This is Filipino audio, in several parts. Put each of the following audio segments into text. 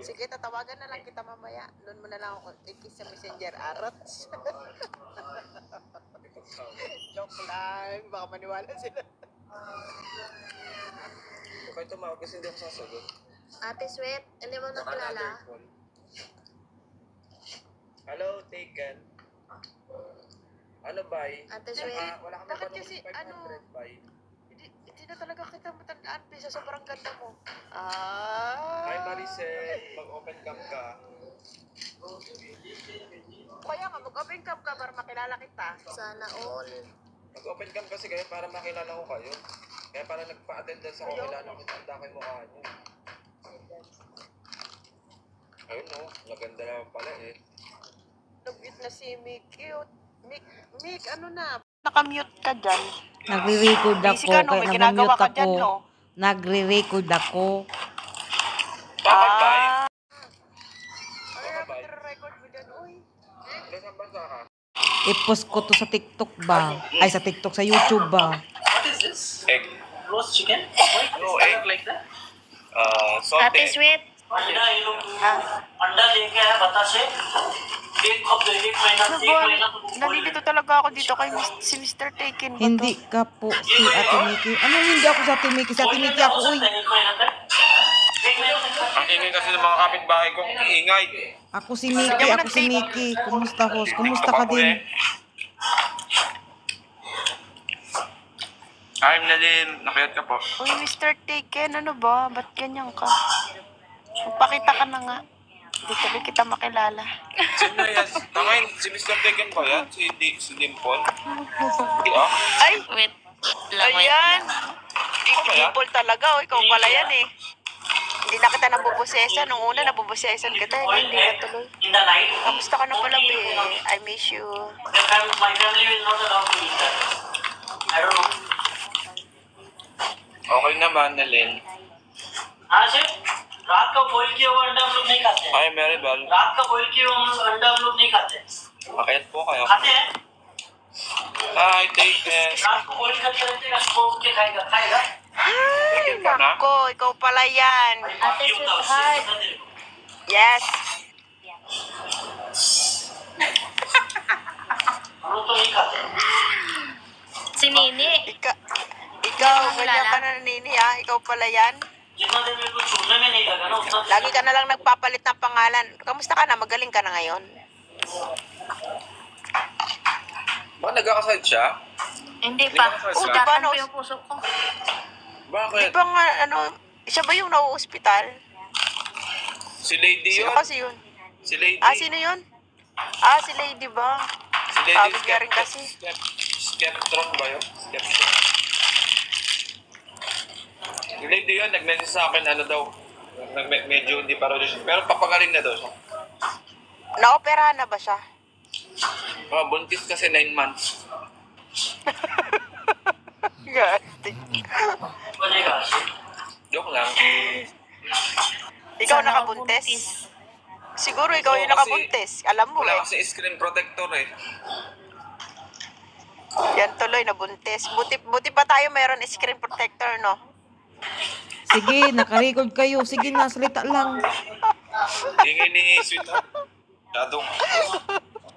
Sige, tatawagan na lang kita mamaya. Doon mo na lang ako i-kiss sa messenger, Arots. Joke lang. Baka maniwala sila. Okay, tumawag kasi hindi ako sasagot. Ate Sweet, hindi mo nakilala? Hello, Taken. Ano, bay? Ate Sweet. Wala kami Bakit pa kasi, 500, bay. Hindi na talaga kita matandaan, Pisa. Sobrang ganda mo. Hi, Maricel. Mag-open cam ka. Kaya nga, mag-open cam ka para makilala kita. Sana all. Mag-open cam kasi kayo para makilala ko kayo. Kaya para nagpa-attendance ako, kailangan ko tanda kayo mukha nyo. Ayun o, maganda naman pala eh. Nag-mute na si Mick. Cute. Mick, ano na? Naka-mute ka dyan. Nagre-record Busy ako, ka, no? kaya May ginagawa nag-mute ka dyan, ako. no? Nagre-record ako. Bakit bay? Ano na record mo dyan? Uy. Nasaan bansa ka? I-post ko to sa TikTok ba? Ay, sa TikTok, sa YouTube ba? What is this? Egg. Roast chicken? Why does No, it egg. look like that? Ate Saute. Sweet. अंडा ये लोग अंडा लेके आया बतासे एक हफ्ते एक महीना Ano एक ba? महीना तो भूखा Nalilito talaga ako dito kay si Mr. Taken ba to? Hindi ka po si Ate Miki. Anong hindi ako sa Ate Miki? Sa Ate Miki ako, uy. एक महीना तक Ang ingay kasi ng mga kapitbahay ko, ingay. Ako si Miki, ako si Miki. Kumusta, host? Kumusta ka din? Hi, Nalin. Nakayat ka po. Uy, Mr. Taken, ano ba? Ba't ganyan ka? Magpakita ka na nga. Hindi tuloy kita makilala. Sino yan? Tangayin, si Mr. Taken ba yan? Si Dimple? Ah? Ay! Wait. Lang, wait Ayan! lang. Dimple talaga. O, ikaw pala yan eh. Hindi na kita nabubusesan. Nung una, nabubusesan kita. Hindi na tuloy. in the night. Kamusta ka na pala, be? I miss you. My family will not allow to eat that. I don't know. Okay naman, Nalin. हाँ सर रात का बॉईल किया हुआ अंडा हम लोग नहीं खाते हैं Hi, Maribel. रात का बॉईल किया हुआ अंडा हम लोग नहीं खाते हैं Makayat po kayo. खाते हैं Hi, Taken. रात को बॉईल करके रखते हैं उसको उठ के खाएगा खाएगा Ay, nako. Ikaw pala yan. Ate Sweetheart. Yes. हम लोग तो नहीं खाते Si Nini. Ikaw, ganyan ka na, Nini, ha? Ikaw pala yan. जितना देर मेरे को छूने में नहीं लगा ना उतना Lagi ka na lang nagpapalit ng pangalan. Kamusta ka na? Magaling ka na ngayon? Bakit nagkakasal siya? Hindi pa. Oh, di ba, Tatan no? ko yung puso ko. Di Bakit? ba nga, ano, siya ba yung nauospital? Si Lady Sino yun? kasi yun? Si Lady. Sino yun? Si Lady ba? Si Lady Sabi niya rin kasi. Skeptron ba yun? Skeptron. Si Lady yun, nag-message sa akin, ano daw, medyo hindi pa raw siya. Pero papagaling na daw siya. Naoperahan na ba siya? Buntis kasi 9 months. Gating. बनेगा Joke lang. Ikaw Sana nakabuntes? buntis. Siguro ikaw yung Oo, kasi nakabuntes. Alam mo Wala eh. kasi screen protector eh. Yan tuloy, nabuntes. Buti pa tayo meron screen protector, no? Sige, nakarecord kayo. Sige na, salita lang. Ingay ni Sweetheart. Masyadong.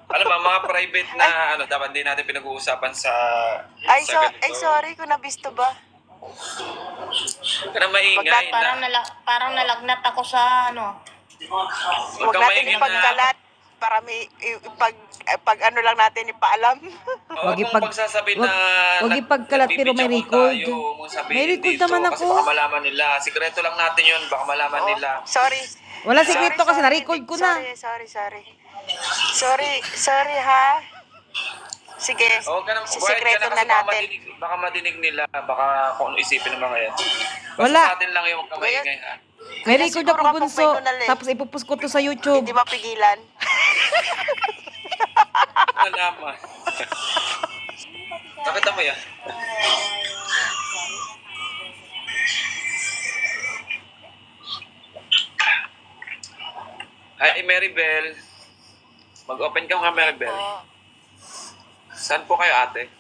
Alam mo, mga private na ano, dapat din natin pinag-uusapan sa ganito. Sorry kung nabisto ba? Huwag ka na maingay na. Parang nalagnat ako sa ano. Huwag natin ipagkalat para may pag ano lang natin ipaalam. Wag Huwag pagsasabi na wag ipagkalat pero may record. May record naman Kasi ako. baka malaman nila. Sikreto lang natin yun. Baka malaman nila. Sorry. Wala sikreto kasi na-record ko na. Sorry ha. Sige. Huwag ka na, Sisikreto kasi na natin. baka madinig nila. Baka kung ano isipin ng mga yan. Basta Wala. sa atin lang yung huwag ka maingay ha. May record Siguro ako, kapag bunso. may nunal eh. Tapos ipupost ko to sa YouTube. Hindi mapigilan. Nalaman. Nakita mo yan? Hi, Maribel. Mag-open ka nga, Maribel. Saan po kayo, ate?